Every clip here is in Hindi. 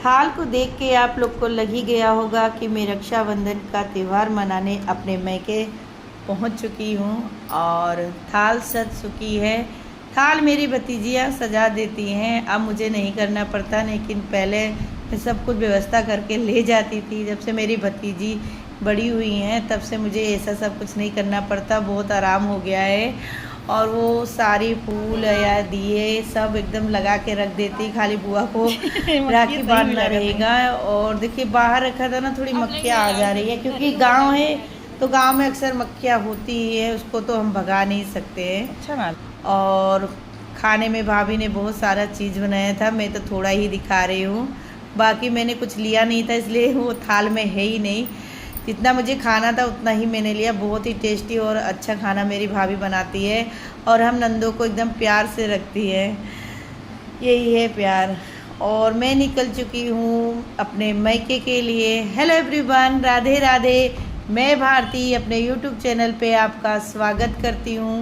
थाल को देख के आप लोग को लग ही गया होगा कि मैं रक्षाबंधन का त्यौहार मनाने अपने मैके पहुंच चुकी हूं और थाल सज चुकी है। थाल मेरी भतीजियाँ सजा देती हैं, अब मुझे नहीं करना पड़ता, लेकिन पहले मैं सब कुछ व्यवस्था करके ले जाती थी। जब से मेरी भतीजी बड़ी हुई हैं तब से मुझे ऐसा सब कुछ नहीं करना पड़ता, बहुत आराम हो गया है। और वो सारी फूल या दिए सब एकदम लगा के रख देती, खाली बुआ को राखी बांधना रहेगा। और देखिए बाहर रखा था ना, थोड़ी मक्खियाँ आ जा रही है क्योंकि गांव है तो गांव में अक्सर मक्खियाँ होती ही है, उसको तो हम भगा नहीं सकते हैं। अच्छा। और खाने में भाभी ने बहुत सारा चीज़ बनाया था, मैं तो थोड़ा ही दिखा रही हूँ, बाकी मैंने कुछ लिया नहीं था इसलिए वो थाल में है ही नहीं। जितना मुझे खाना था उतना ही मैंने लिया। बहुत ही टेस्टी और अच्छा खाना मेरी भाभी बनाती है और हम नंदों को एकदम प्यार से रखती है, यही है प्यार। और मैं निकल चुकी हूँ अपने मैके के लिए। Hello everyone, Radhe Radhe. मैं भारती अपने यूट्यूब चैनल पे आपका स्वागत करती हूँ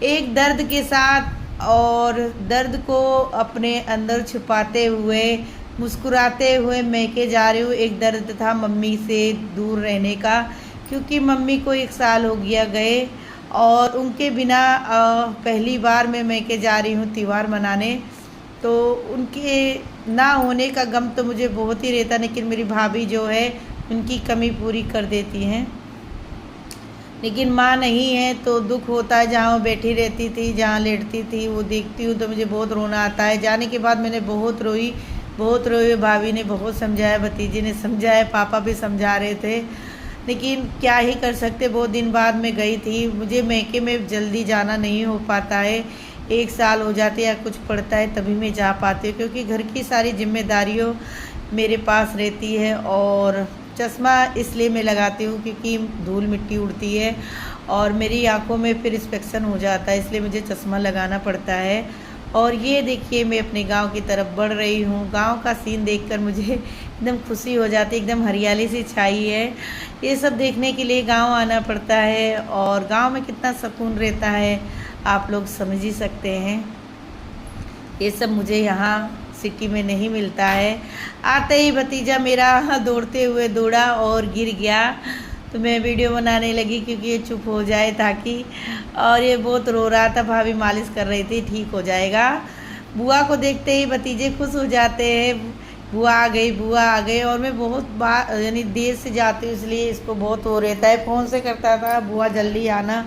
एक दर्द के साथ, और दर्द को अपने अंदर छुपाते हुए मुस्कुराते हुए मैके जा रही हूँ। एक दर्द था मम्मी से दूर रहने का, क्योंकि मम्मी को 1 साल हो गया गए और उनके बिना पहली बार मैं मैके जा रही हूँ त्यौहार मनाने। तो उनके ना होने का गम तो मुझे बहुत ही रहता, लेकिन मेरी भाभी जो है उनकी कमी पूरी कर देती हैं। लेकिन माँ नहीं है तो दुख होता है। जहाँ वो बैठी रहती थी, जहाँ लेटती थी, वो देखती हूँ तो मुझे बहुत रोना आता है। जाने के बाद मैंने बहुत रोई, बहुत रोई। भाभी ने बहुत समझाया, भतीजी ने समझाया, पापा भी समझा रहे थे, लेकिन क्या ही कर सकते। बहुत दिन बाद मैं गई थी, मुझे मैके में जल्दी जाना नहीं हो पाता है। 1 साल हो जाते या कुछ पड़ता है तभी मैं जा पाती हूँ, क्योंकि घर की सारी जिम्मेदारियों मेरे पास रहती है। और चश्मा इसलिए मैं लगाती हूँ क्योंकि धूल मिट्टी उड़ती है और मेरी आंखों में फिर इंफेक्शन हो जाता है, इसलिए मुझे चश्मा लगाना पड़ता है। और ये देखिए मैं अपने गांव की तरफ बढ़ रही हूँ। गांव का सीन देखकर मुझे एकदम खुशी हो जाती है, एकदम हरियाली सी छाई है। ये सब देखने के लिए गांव आना पड़ता है, और गांव में कितना सुकून रहता है आप लोग समझ ही सकते हैं। ये सब मुझे यहाँ सिटी में नहीं मिलता है। आते ही भतीजा मेरा दौड़ते हुए दौड़ा और गिर गया, तो मैं वीडियो बनाने लगी क्योंकि ये चुप हो जाए ताकि। और ये बहुत रो रहा था, भाभी मालिश कर रही थी, ठीक हो जाएगा। बुआ को देखते ही भतीजे खुश हो जाते हैं, बुआ आ गई, बुआ आ गई। और मैं बहुत बार यानी देर से जाती हूँ, इसलिए इसको बहुत हो रहता है। फ़ोन से करता था बुआ जल्दी आना,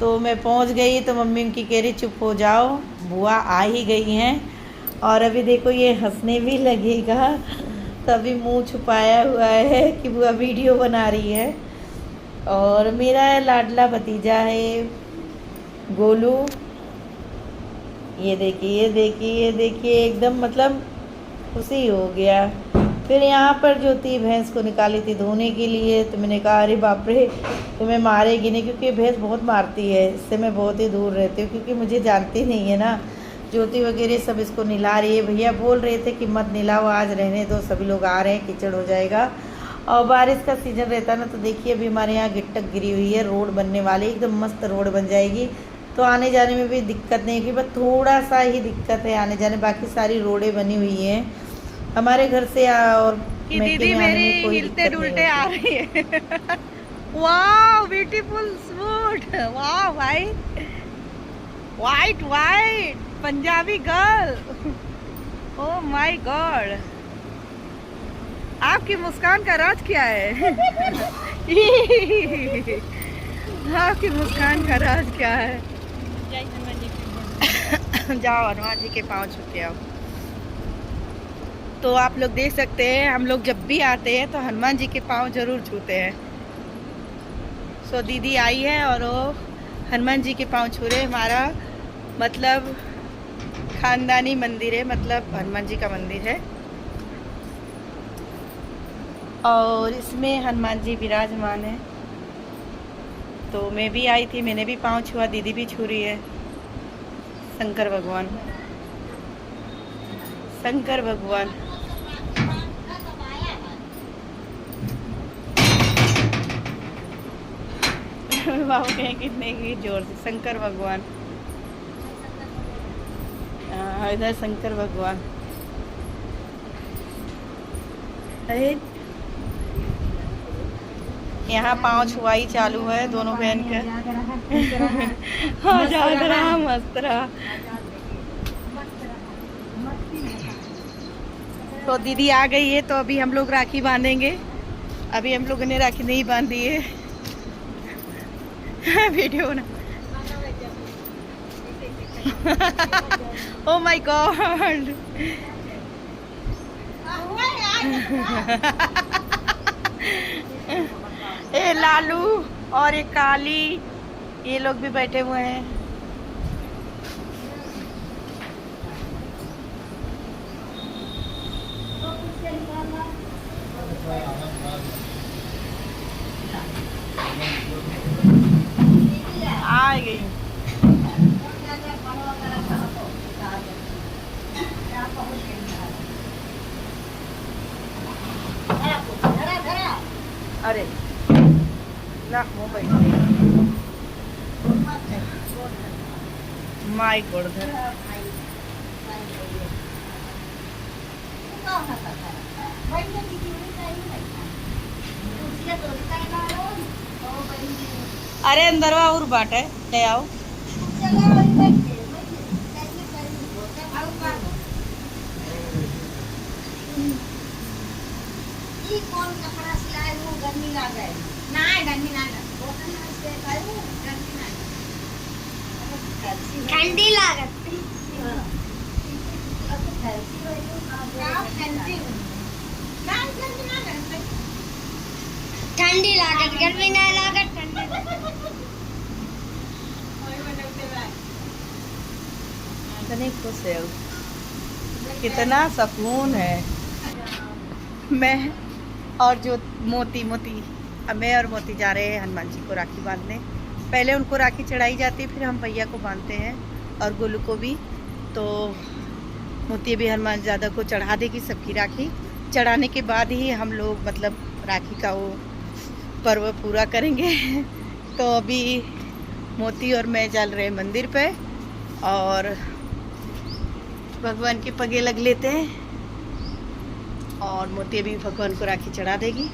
तो मैं पहुँच गई तो मम्मी उनकी कह रही चुप हो जाओ, बुआ आ ही गई हैं। और अभी देखो ये हंसने भी लगेगा, तभी मुंह छुपाया हुआ है कि बुआ वीडियो बना रही है। और मेरा लाडला भतीजा है गोलू, ये देखिए ये देखिए ये देखिए, एकदम मतलब खुशी हो गया। फिर यहाँ पर जो थी भैंस को निकाली थी धोने के लिए, तो मैंने कहा अरे बाप रे तुम्हें मारेगी नहीं, क्योंकि भैंस बहुत मारती है, इससे मैं बहुत ही दूर रहती हूँ, क्योंकि मुझे जानती नहीं है ना। ज्योति वगैरह सब इसको निला रही है, भैया बोल रहे थे कि मत निलाओ, आज रहने दो, सभी लोग आ रहे हैं, कीचड़ हो जाएगा। और बारिश का सीज़न रहता है ना, तो देखिए अभी हमारे यहाँ गिट्टक गिरी हुई है, रोड बनने वाली, एकदम मस्त रोड बन जाएगी, तो आने जाने में भी दिक्कत नहीं होगी। बस थोड़ा सा ही दिक्कत है आने जाने, बाकी सारी रोडें बनी हुई हैं हमारे घर से। और दीदी मेरी हिलते डुलते आ रही है। वाह ब्यूटीफुल सूट, वाह white white white Punjabi girl, oh my God. आपकी मुस्कान का राज क्या है? आपकी मुस्कान का राज क्या है? जाओ हनुमान जी के पाँव छू के आओ। तो आप लोग देख सकते हैं, हम लोग जब भी आते हैं तो हनुमान जी के पाँव जरूर छूते हैं। सो दीदी आई है और वो हनुमान जी के पाँव छू रहे। हमारा मतलब खानदानी मंदिर है, मतलब हनुमान जी का मंदिर है, और इसमें हनुमान जी विराजमान है। तो मैं भी आई थी, मैंने भी पाँव छुआ, दीदी भी छू रही है। शंकर भगवान, शंकर भगवान। बाबू कहें कितने की जोर से, शंकर भगवान। इधर शंकर भगवान। यहाँ पाँव छुआई चालू है दोनों बहन का। हाँ याद रहा, मस्त रहा। तो दीदी आ गई है, तो अभी हम लोग राखी बांधेंगे। अभी हम लोगों ने राखी नहीं बांधी है। वीडियो ना। Oh my god. ए लालू और एक काली, ये लोग भी बैठे हुए हैं। आ गई। अरे ना मोबाइल माई गोड़धर। अरे अंदरवा और बाट है, ले आओ। कौन कपड़ा सिलाए वो गर्मी लागे ना, गर्मी ना ठंडी लागत। ठंडी लागत, गर्मी ना लागत। कितने खुश है, कितना सुकून है। मैं और जो मोती अब मैं और मोती जा रहे हैं हनुमान जी को राखी बांधने। पहले उनको राखी चढ़ाई जाती है, फिर हम भैया को बांधते हैं और गोलू को भी। तो मोती भी हनुमान ज़्यादा को चढ़ा देगी सबकी राखी। चढ़ाने के बाद ही हम लोग मतलब राखी का वो पर्व पूरा करेंगे। तो अभी मोती और मैं चल रहे मंदिर पे और भगवान के पगे लग लेते हैं और मोती भी भगवान को राखी चढ़ा देगी।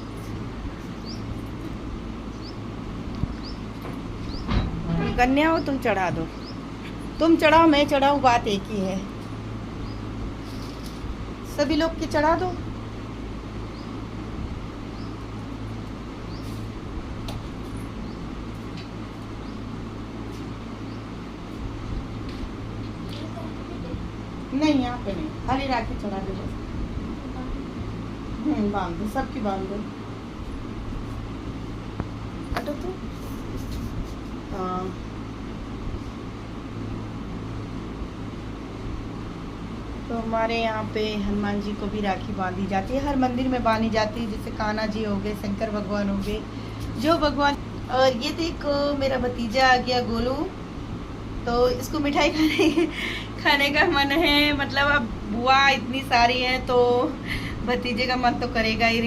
कन्या हो तुम चढ़ा दो, तुम चढ़ाओ मैं चढ़ाऊं, बात एक ही है। सभी लोग के चढ़ा दो। नहीं यहाँ पे नहीं, खाली राखी चढ़ा दो बस। बांध दो, सबकी बांध दो। हटो तो। हाँ तो हमारे यहाँ पे हनुमान जी को भी राखी बांधी जाती है, हर मंदिर में बांधी जाती है। जैसे कान्हा जी हो गए, शंकर भगवान हो गए, जो भगवान। और ये देखो मेरा भतीजा आ गया गोलू, तो इसको मिठाई खाने का मन है। मतलब अब बुआ इतनी सारी है तो भतीजे का मन तो करेगा ही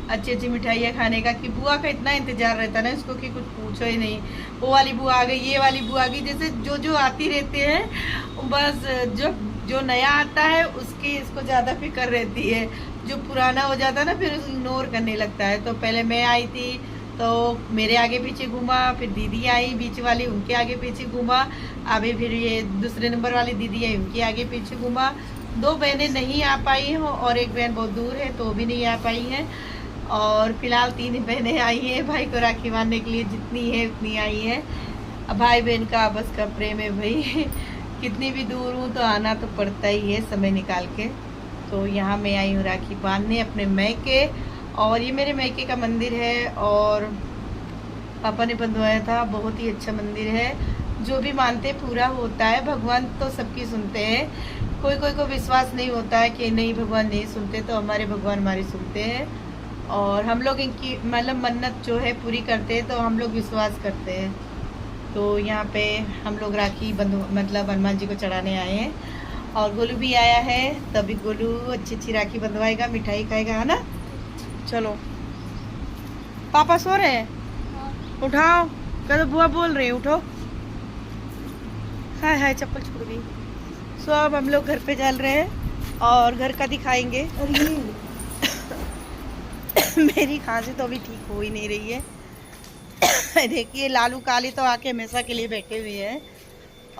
अच्छी अच्छी मिठाइयाँ खाने का, कि बुआ का इतना इंतजार रहता ना इसको कि कुछ पूछो ही नहीं। वो वाली बुआ आ गई, ये वाली बुआ आ गई, जैसे जो जो आती रहती है बस। जो नया आता है उसकी इसको ज़्यादा फिक्र रहती है, जो पुराना हो जाता है ना फिर इग्नोर करने लगता है। तो पहले मैं आई थी तो मेरे आगे पीछे घूमा, फिर दीदी आई बीच वाली, उनके आगे पीछे घूमा। अभी फिर ये दूसरे नंबर वाली दीदी है, उनके आगे पीछे घूमा। 2 बहनें नहीं आ पाई हो और एक बहन बहुत दूर है तो भी नहीं आ पाई है। और फिलहाल 3 बहनें आई हैं भाई को राखी बांधने के लिए, जितनी है उतनी आई है। अब भाई बहन का आपस का प्रेम है भाई। कितनी भी दूर हूँ तो आना तो पड़ता ही है समय निकाल के। तो यहाँ मैं आई हूँ राखी बांधने अपने मैके, और ये मेरे मैके का मंदिर है और पापा ने बंधवाया था। बहुत ही अच्छा मंदिर है, जो भी मानते पूरा होता है। भगवान तो सबकी सुनते हैं, कोई को विश्वास नहीं होता है कि नहीं भगवान नहीं सुनते, तो हमारे भगवान हमारी सुनते हैं। और हम लोग इनकी मतलब मन्नत जो है पूरी करते हैं, तो हम लोग विश्वास करते हैं। तो यहाँ पे हम लोग राखी मतलब हनुमान जी को चढ़ाने आए हैं और गोलू भी आया है। तभी गोलू अच्छी राखी बंधवाएगा, मिठाई खाएगा, है ना। चलो पापा सो रहे हैं, उठाओ। कल बुआ बोल रही है उठो। हाय हाय चप्पल छूट गई। सो अब हम लोग घर पे चल रहे हैं और घर का दिखाएंगे। मेरी खांसी तो अभी ठीक हो ही नहीं रही है। देखिए लालू काली तो आके हमेशा के लिए बैठे हुए हैं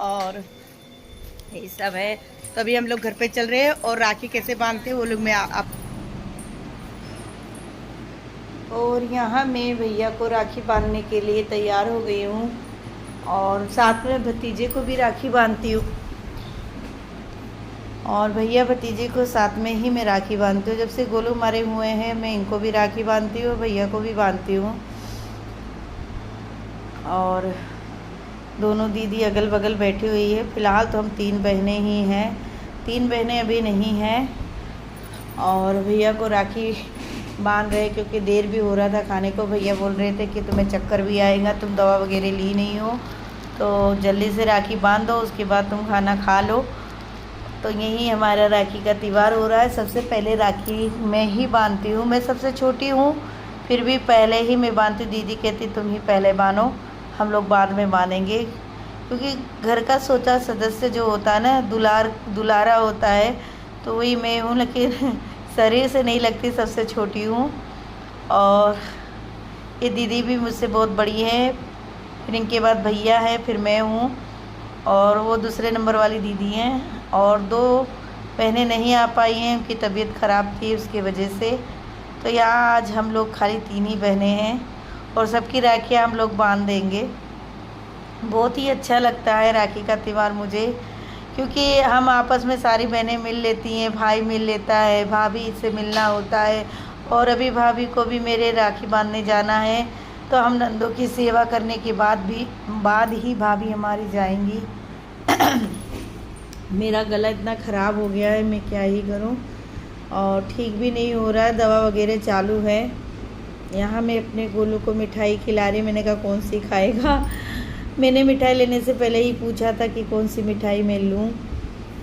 और यही सब है। तो अभी हम लोग घर पे चल रहे हैं और राखी कैसे बांधते हैं वो लोग मैं आप। और यहाँ मैं भैया को राखी बांधने के लिए तैयार हो गई हूँ और साथ में भतीजे को भी राखी बांधती हूँ और भैया भतीजे को साथ में ही मैं राखी बांधती हूँ। जब से गोलू मरे हुए हैं मैं इनको भी राखी बांधती हूँ, भैया को भी बांधती हूँ। और दोनों दीदी अगल बगल बैठी हुई है। फ़िलहाल तो हम 3 बहनें ही हैं, 3 बहनें अभी नहीं हैं। और भैया को राखी बांध रहे क्योंकि देर भी हो रहा था खाने को। भैया बोल रहे थे कि तुम्हें चक्कर भी आएगा, तुम दवा वगैरह ली नहीं हो, तो जल्दी से राखी बांध दो, उसके बाद तुम खाना खा लो। तो यही हमारा राखी का त्यौहार हो रहा है। सबसे पहले राखी मैं ही बांधती हूँ, मैं सबसे छोटी हूँ फिर भी पहले ही मैं बांधती हूँ। दीदी कहती तुम ही पहले बांधो, हम लोग बाद में बांधेंगे, क्योंकि घर का सोचा सदस्य जो होता है ना, दुलारा होता है, तो वही मैं हूँ। लेकिन शरीर से नहीं लगती, सबसे छोटी हूँ। और ये दीदी भी मुझसे बहुत बड़ी है, फिर इनके बाद भैया है, फिर मैं हूँ और वो दूसरे नंबर वाली दीदी हैं। और 2 बहनें नहीं आ पाई हैं, उनकी तबीयत ख़राब थी उसकी वजह से। तो यहाँ आज हम लोग खाली 3 ही बहनें हैं और सबकी राखियाँ हम लोग बांध देंगे। बहुत ही अच्छा लगता है राखी का त्यौहार मुझे, क्योंकि हम आपस में सारी बहनें मिल लेती हैं, भाई मिल लेता है, भाभी से मिलना होता है। और अभी भाभी को भी मेरे राखी बांधने जाना है, तो हम नंदों की सेवा करने के बाद ही भाभी हमारी जाएंगी। मेरा गला इतना ख़राब हो गया है, मैं क्या ही करूं, और ठीक भी नहीं हो रहा है, दवा वगैरह चालू है। यहाँ मैं अपने गोलू को मिठाई खिला रही, मैंने कहा कौन सी खाएगा। मैंने मिठाई लेने से पहले ही पूछा था कि कौन सी मिठाई मैं लूँ।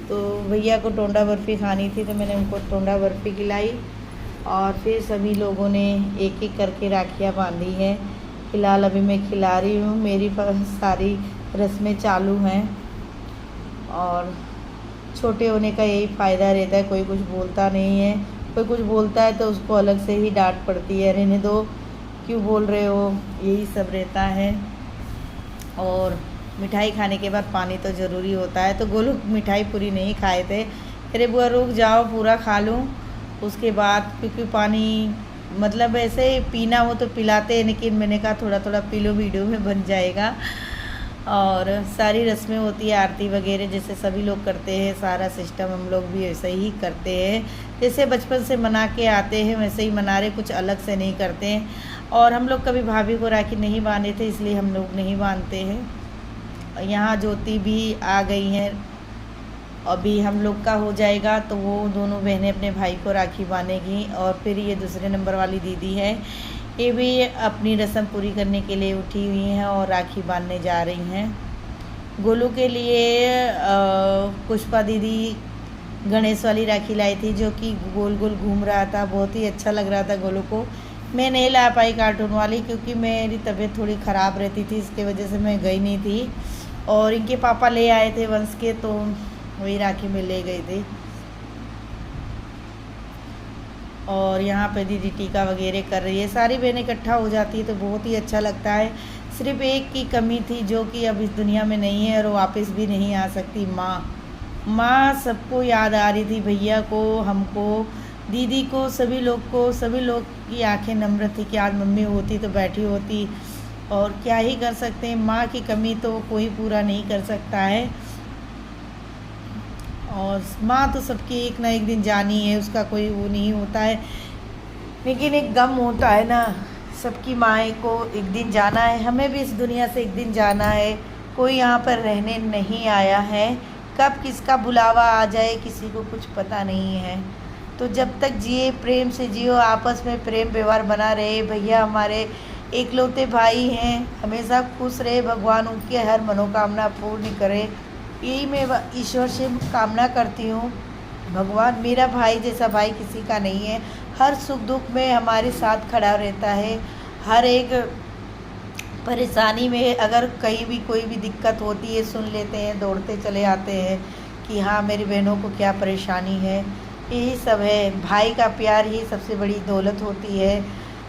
तो भैया को टोंडा बर्फ़ी खानी थी, तो मैंने उनको टोंडा बर्फ़ी खिलाई और फिर सभी लोगों ने एक एक करके राखियाँ बांधी हैं। फ़िलहाल अभी मैं खिला रही हूँ, मेरी सारी रस्में चालू हैं। और छोटे होने का यही फ़ायदा रहता है, कोई कुछ बोलता नहीं है। कोई कुछ बोलता है तो उसको अलग से ही डांट पड़ती है, रहने दो, क्यों बोल रहे हो, यही सब रहता है। और मिठाई खाने के बाद पानी तो ज़रूरी होता है। तो गोलू मिठाई पूरी नहीं खाए थे, अरे बुआ रुक जाओ पूरा खा लूँ उसके बाद, क्योंकि पानी मतलब ऐसे पीना हो तो पिलाते हैं, लेकिन मैंने कहा थोड़ा थोड़ा पी लो, वीडियो में बन जाएगा। और सारी रस्में होती है, आरती वगैरह जैसे सभी लोग करते हैं, सारा सिस्टम हम लोग भी वैसे ही करते हैं। जैसे बचपन से मना के आते हैं वैसे ही मना रहे, कुछ अलग से नहीं करते हैं। और हम लोग कभी भाभी को राखी नहीं बांधे थे, इसलिए हम लोग नहीं बांधते हैं। यहाँ ज्योति भी आ गई हैं, अभी हम लोग का हो जाएगा तो वो दोनों बहनें अपने भाई को राखी बांधेगी। और फिर ये दूसरे नंबर वाली दीदी है, ये भी अपनी रस्म पूरी करने के लिए उठी हुई हैं और राखी बांधने जा रही हैं। गोलू के लिए पुष्पा दीदी गणेश वाली राखी लाई थी, जो कि गोल गोल घूम रहा था, बहुत ही अच्छा लग रहा था गोलू को। मैं नहीं ला पाई कार्टून वाली, क्योंकि मेरी तबीयत थोड़ी ख़राब रहती थी, इसके वजह से मैं गई नहीं थी। और इनके पापा ले आए थे वंश के, तो वही राखी में ले गए थे। और यहाँ पे दीदी टीका वगैरह कर रही है, सारी बहनें इकट्ठा हो जाती है तो बहुत ही अच्छा लगता है। सिर्फ एक की कमी थी, जो कि अब इस दुनिया में नहीं है और वो वापस भी नहीं आ सकती, माँ सबको याद आ रही थी, भैया को, हमको, दीदी को, सभी लोग की आंखें नम्र थी कि आज मम्मी होती तो बैठी होती। और क्या ही कर सकते हैं, माँ की कमी तो कोई पूरा नहीं कर सकता है। और माँ तो सबकी एक ना एक दिन जानी है, उसका कोई वो नहीं होता है, लेकिन एक गम होता है ना, सबकी माँ को एक दिन जाना है। हमें भी इस दुनिया से एक दिन जाना है, कोई यहाँ पर रहने नहीं आया है, कब किसका बुलावा आ जाए किसी को कुछ पता नहीं है। तो जब तक जिए प्रेम से जियो, आपस में प्रेम व्यवहार बना रहे। भैया हमारे एकलौते भाई हैं, हमेशा खुश रहे, भगवान उनके हर मनोकामना पूर्ण करे, यही मैं ईश्वर से कामना करती हूँ। भगवान, मेरा भाई जैसा भाई किसी का नहीं है, हर सुख दुख में हमारे साथ खड़ा रहता है। हर एक परेशानी में अगर कहीं भी कोई भी दिक्कत होती है, सुन लेते हैं, दौड़ते चले आते हैं कि हाँ मेरी बहनों को क्या परेशानी है। यही सब है, भाई का प्यार ही सबसे बड़ी दौलत होती है।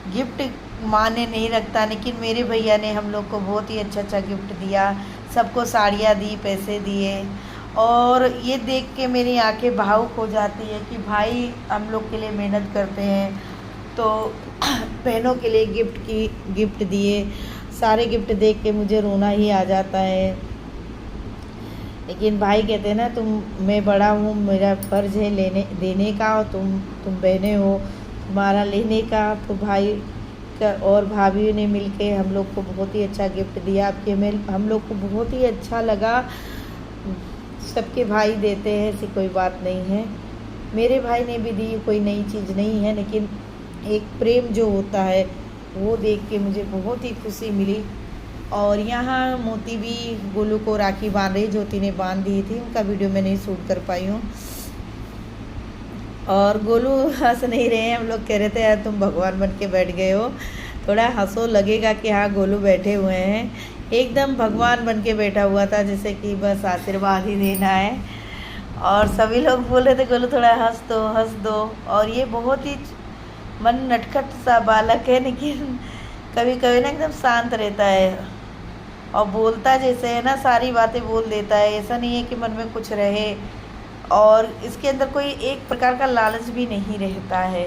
गिफ्ट माने नहीं रखता, लेकिन मेरे भैया ने हम लोग को बहुत ही अच्छा अच्छा गिफ्ट दिया। सबको साड़ियाँ दी, पैसे दिए, और ये देख के मेरी आंखें भावुक हो जाती है कि भाई हम लोग के लिए मेहनत करते हैं, तो बहनों के लिए गिफ्ट दिए। सारे गिफ्ट देख के मुझे रोना ही आ जाता है। लेकिन भाई कहते हैं ना, मैं बड़ा हूँ, मेरा फ़र्ज़ है देने का, और तुम बहनें हो, तुम्हारा लेने का। तो भाई और भाभी ने मिलके हम लोग को बहुत ही अच्छा गिफ्ट दिया। आपके हम लोग को बहुत ही अच्छा लगा। सबके भाई देते हैं, ऐसी कोई बात नहीं है। मेरे भाई ने भी दी, कोई नई चीज़ नहीं है, लेकिन एक प्रेम जो होता है वो देख के मुझे बहुत ही खुशी मिली। और यहाँ मोती भी गोलू को राखी बांध रही, ज्योति ने बांध दी थी, उनका वीडियो मैं नहीं शूट कर पाई हूँ। और गोलू हंस नहीं रहे हैं, हम लोग कह रहे थे यार तुम भगवान बन के बैठ गए हो। थोड़ा हंसो लगेगा कि हाँ गोलू बैठे हुए हैं, एकदम भगवान बन के बैठा हुआ था, जैसे कि बस आशीर्वाद ही देना है। और सभी लोग बोल रहे थे गोलू थोड़ा हंस दो। और ये बहुत ही मन नटखट सा बालक है, लेकिन कभी कभी ना एकदम शांत रहता है और बोलता जैसे है ना, सारी बातें बोल देता है। ऐसा नहीं है कि मन में कुछ रहे, और इसके अंदर कोई एक प्रकार का लालच भी नहीं रहता है।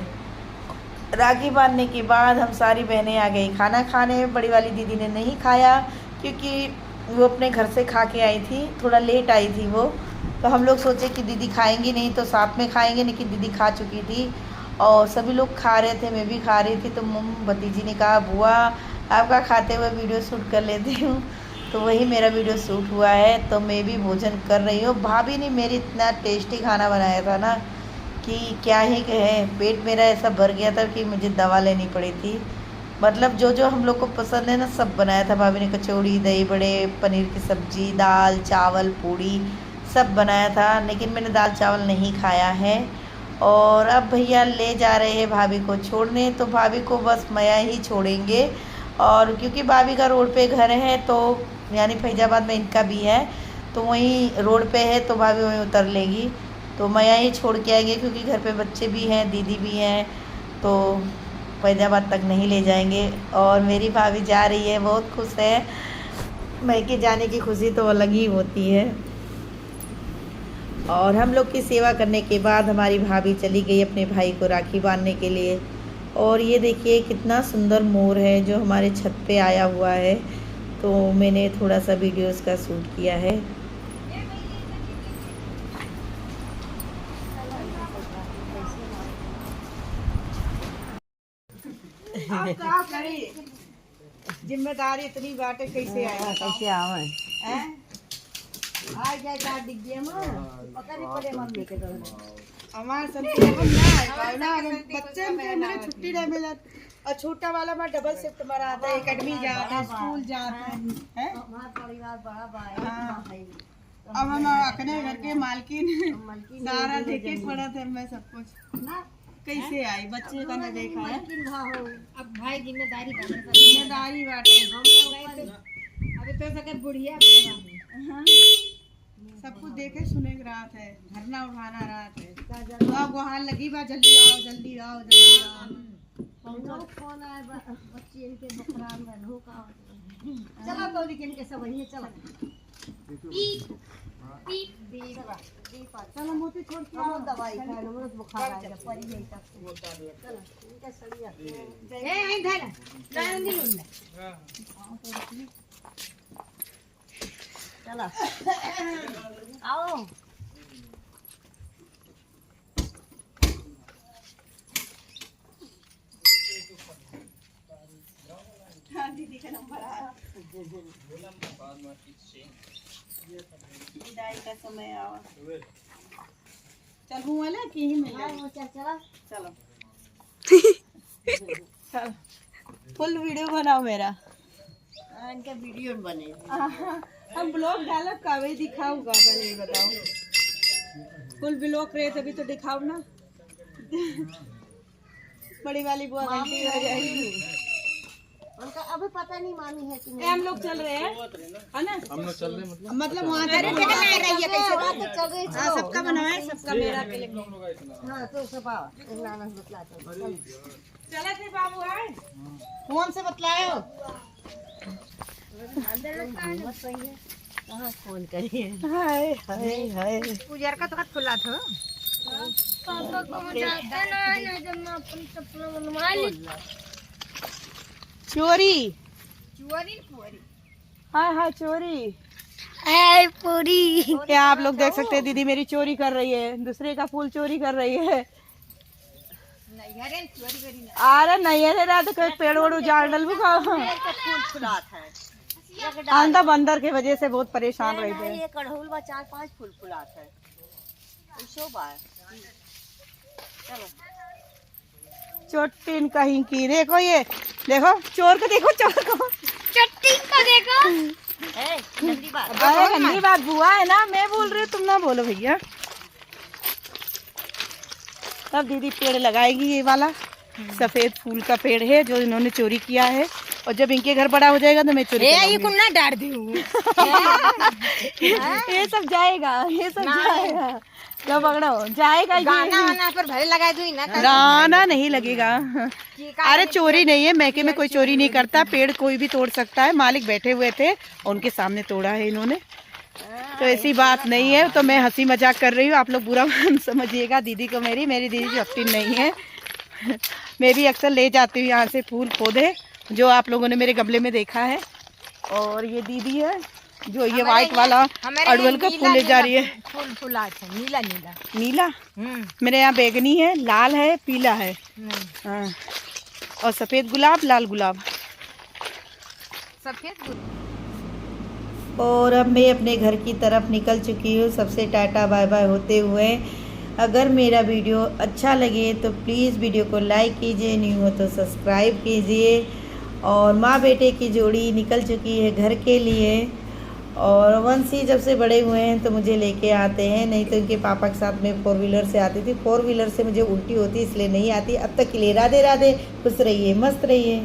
राखी बांधने के बाद हम सारी बहनें आ गई खाना खाने। बड़ी वाली दीदी ने नहीं खाया, क्योंकि वो अपने घर से खा के आई थी, थोड़ा लेट आई थी वो। तो हम लोग सोचे कि दीदी खाएंगी नहीं तो साथ में खाएंगे, लेकिन दीदी खा चुकी थी और सभी लोग खा रहे थे, मैं भी खा रही थी। तो भतीजी ने कहा बुआ आपका खाते हुए वीडियो शूट कर लेती हूँ, तो वही मेरा वीडियो शूट हुआ है। तो मैं भी भोजन कर रही हूँ। भाभी ने मेरी इतना टेस्टी खाना बनाया था ना कि क्या ही कहे, पेट मेरा ऐसा भर गया था कि मुझे दवा लेनी पड़ी थी। मतलब जो हम लोग को पसंद है ना, सब बनाया था भाभी ने। कचौड़ी, दही बड़े, पनीर की सब्ज़ी, दाल चावल, पूड़ी, सब बनाया था। लेकिन मैंने दाल चावल नहीं खाया है। और अब भैया ले जा रहे हैं भाभी को छोड़ने, तो भाभी को बस मया ही छोड़ेंगे। और क्योंकि भाभी का रोड पे घर है, तो यानी फैजाबाद में इनका भी है, तो वहीं रोड पे है, तो भाभी वहीं उतर लेगी। तो मया ही छोड़ के आएंगे, क्योंकि घर पे बच्चे भी हैं, दीदी भी हैं, तो फैजाबाद तक नहीं ले जाएंगे। और मेरी भाभी जा रही है, बहुत खुश है। मैके जाने की खुशी तो अलग ही होती है। और हम लोग की सेवा करने के बाद हमारी भाभी चली गई अपने भाई को राखी बांधने के लिए। और ये देखिए कितना सुंदर मोर है जो हमारे छत पे आया हुआ है, तो मैंने थोड़ा सा वीडियो उसका शूट किया है। जिम्मेदारी इतनी बाटे कैसे आया, कैसे आवे आ जाए का डिग्गी में पकड़े पड़े मम्मी के तो हमार सब ना बच्चे में मेरे छुट्टी नहीं मिला। और छोटा वाला मैं डबल शिफ्ट मरा था, एकेडमी जाता है, स्कूल जाता है। हमारा परिवार बड़ा भाई। अब हम अपने घर के मालकिन सारा देखे पड़ा था, मैं सब कुछ ना कैसे आई बच्चे का न देखा है। अब भाई जिम्मेदारी बाटे अभी तो सके बुढ़िया सब कुछ देखे सुने रात है, धरना उठाना रात है। अब वहाँ लगी बा जल्दी आओ जल्दी आओ जल्दी आओ। फोन आए बच्चे इनके बकरान में धोखा चला तो लेकिन के सब वही चला चलो मोती छोड़ के आओ, दवाई खा लो, रोज बुखार आ गया परी नहीं तक बोलता दिया। चलो इनका सड़िया ए आई धर डाल दी उनने चलो आओ। हाँ दीदी का नंबर आया, विदाई का समय आवा। चलूं वाला कि ही मिला चलो चल फुल वीडियो बनाओ मेरा, इनका वीडियो बने। हम ब्लॉग डाला कावे दिखाऊंगा, पहले बताओ। फुल ब्लॉग रहे तभी तो दिखाओ ना। बड़ी वाली बुआ घंटी हो जाएगी। उनका अभी पता नहीं मामी है कि हम लोग चल रहे हैं, है ना? हम लोग चल रहे हैं मतलब वहाँ पे चल रही हाँ, सबका बनाया है, सबका मेरा के लिए। हाँ तो सब आओ नाना बतलाते चला थे बाबू है, फोन से बतलायो। कहाँ फोन करिए हाय हाय हाय। पूजा का तो खुला था पापा को मजाता ना जब मैं अपन सपना बनवा ली। चोरी, चुअरी पुअरी हाय हाय चोरी। हाय पूरी। ये आप लोग देख सकते हैं, दीदी मेरी चोरी कर रही है, दूसरे का फूल चोरी कर रही है। नहीं अरे चुअरी करी अरे नहीं है रे, तो कोई पेड़ वोड़ उजाड़ डल ना फूल फुलात है आंधा बंदर के वजह से बहुत परेशान रहे थे। ये कढ़ौल बा 4-5 फूल फुलात है शोभा है। चलो चोटिन कहीं की, देखो ये देखो चोर को, देखो चोर को। चट्टी को देखो। ए गंदी बात अरे गंदी बात बुआ है ना, मैं बोल रही हूँ, तुम ना बोलो भैया। तब दीदी पेड़ लगाएगी, ये वाला सफेद फूल का पेड़ है जो इन्होंने चोरी किया है, और जब इनके घर बड़ा हो जाएगा तो मैं चोरी करूंगी। ना डार दी ये सब जाएगा, ये सब जाएगा, जब पकड़ो जाएगा। गाना वाना पर भरे लगा दूं ना गाना नहीं लगेगा। अरे चोरी नहीं है, मैके में कोई चोरी नहीं करता, पेड़ कोई भी तोड़ सकता है। मालिक बैठे हुए थे, उनके सामने तोड़ा है इन्होंने, तो ऐसी बात नहीं है। तो मैं हंसी मजाक कर रही हूँ, आप लोग बुरा मत समझिएगा। दीदी को मेरी दीदी चट्टिन नहीं है। मैं भी अक्सर ले जाती हूँ यहाँ से फूल पौधे, जो आप लोगों ने मेरे गमले में देखा है। और ये दीदी है जो ये व्हाइट वाला अड़वल का फूल ले जा रही है। फूल फुलात है नीला नीला नीला, मेरे यहाँ बैगनी है, लाल है, पीला है, हाँ, और सफेद गुलाब, लाल गुलाब। सफेद। और अब मैं अपने घर की तरफ निकल चुकी हूँ, सबसे टाटा बाय बाय होते हुए। अगर मेरा वीडियो अच्छा लगे तो प्लीज़ वीडियो को लाइक कीजिए, न्यू हो तो सब्सक्राइब कीजिए। और माँ बेटे की जोड़ी निकल चुकी है घर के लिए, और वंशी जब से बड़े हुए हैं तो मुझे लेके आते हैं, नहीं तो इनके पापा के साथ में 4 व्हीलर से आती थी। 4 व्हीलर से मुझे उल्टी होती इसलिए नहीं आती। अब तक के लिए राधे राधे, खुश रहिए, मस्त रहिए।